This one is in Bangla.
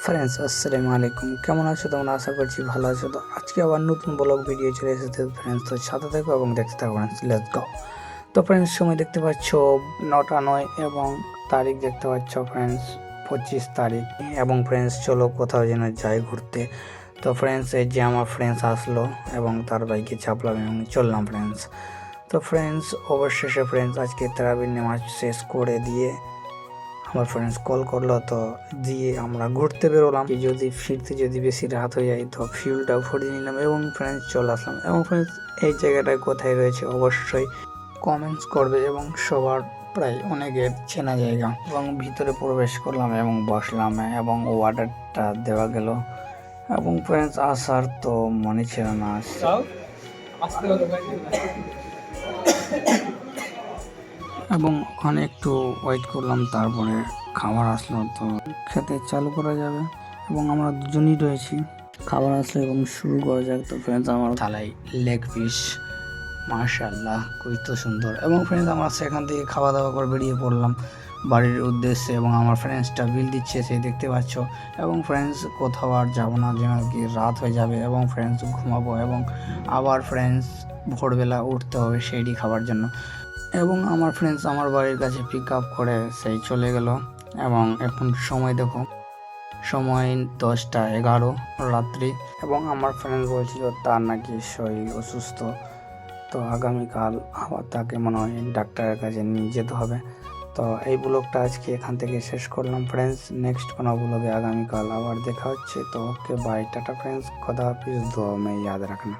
ফ্রেন্ডস আসসালামু আলাইকুম, কেমন আছো তোমরা? আশা করছি ভালো আছো। তো আজকে আবার নতুন ব্লগ ভিডিও চলে এসেছে ফ্রেন্ডস। তো সাথে থাকো এবং দেখতে থাকো ফ্রেন্ডস, লেটস গো। তো ফ্রেন্ডস সময় দেখতে পাচ্ছ 9টা 9 এবং তারিখ দেখতে পাচ্ছ ফ্রেন্ডস 25 তারিখ। এবং ফ্রেন্ডস চলো কোথাও যেন যাই ঘুরতে। তো ফ্রেন্ডস এই যে আমার ফ্রেন্ডস আসলো এবং তার বাইকে চাপলাম এবং চললাম ফ্রেন্ডস। তো ফ্রেন্ডস অবশেষে ফ্রেন্ডস আজকে তারাবির নামাজ শেষ করে দিয়ে আমার ফ্রেন্ডস কল করলো, তো দিয়ে আমরা ঘুরতে বেরোলাম। যদি ফিরতে যদি বেশি রাত হয়ে যায় তো ফিউলটা ভরিয়ে নিলাম এবং ফ্রেন্ডস চলে আসলাম। এবং ফ্রেন্ডস এই জায়গাটায় কোথায় রয়েছে অবশ্যই কমেন্টস করবে এবং সবার প্রায় অনেকের চেনা জায়গা। এবং ভিতরে প্রবেশ করলাম এবং বসলাম এবং অর্ডারটা দেওয়া গেল এবং ফ্রেন্ডস আসার তো মনে ছিল না। এবং ওখানে একটু ওয়েট করলাম, তারপরে খাবার আসলো, তো খেতে চালু করা যাবে এবং আমরা দুজনই রয়েছি। খাবার আসলো এবং শুরু করা যাক। তো ফ্রেন্ডস আমার থালাই লেগ পিস, মাশাআল্লাহ খুবই তো সুন্দর। এবং ফ্রেন্ডস আমরা সেখান থেকে খাওয়া দাওয়া করে বেরিয়ে পড়লাম বাড়ির উদ্দেশ্যে। এবং আমার ফ্রেন্ডসটা বিল দিচ্ছে, সেই দেখতে পাচ্ছ। এবং ফ্রেন্ডস কোথাও আর যাবো না, যেন কি রাত হয়ে যাবে এবং ফ্রেন্ডস ঘুমাবো এবং আবার ফ্রেন্ডস ভোরবেলা উঠতে হবে সেইটি খাবার জন্য। এবং আমার ফ্রেন্ডস আমার বাড়ির কাছে পিক আপ করে সেই চলে গেল। এবং এখন সময় দেখো, সময় 10টা 11 রাত্রি। এবং আমার ফ্রেন্ডস বলছিল তার নাকি শরীর অসুস্থ, তো আগামীকাল আবার তাকে মনে হয় ডাক্তারের কাছে নিয়ে যেতে হবে। তো এই ব্লগটা আজকে এখান থেকে শেষ করলাম ফ্রেন্ডস। নেক্সট কোনো ব্লগে আগামীকাল আবার দেখা হচ্ছে। তো ওকে বাই, টাটা ফ্রেন্ডস, খোদা হাফিজ, দুয়া মে ইয়াদ রাখনা।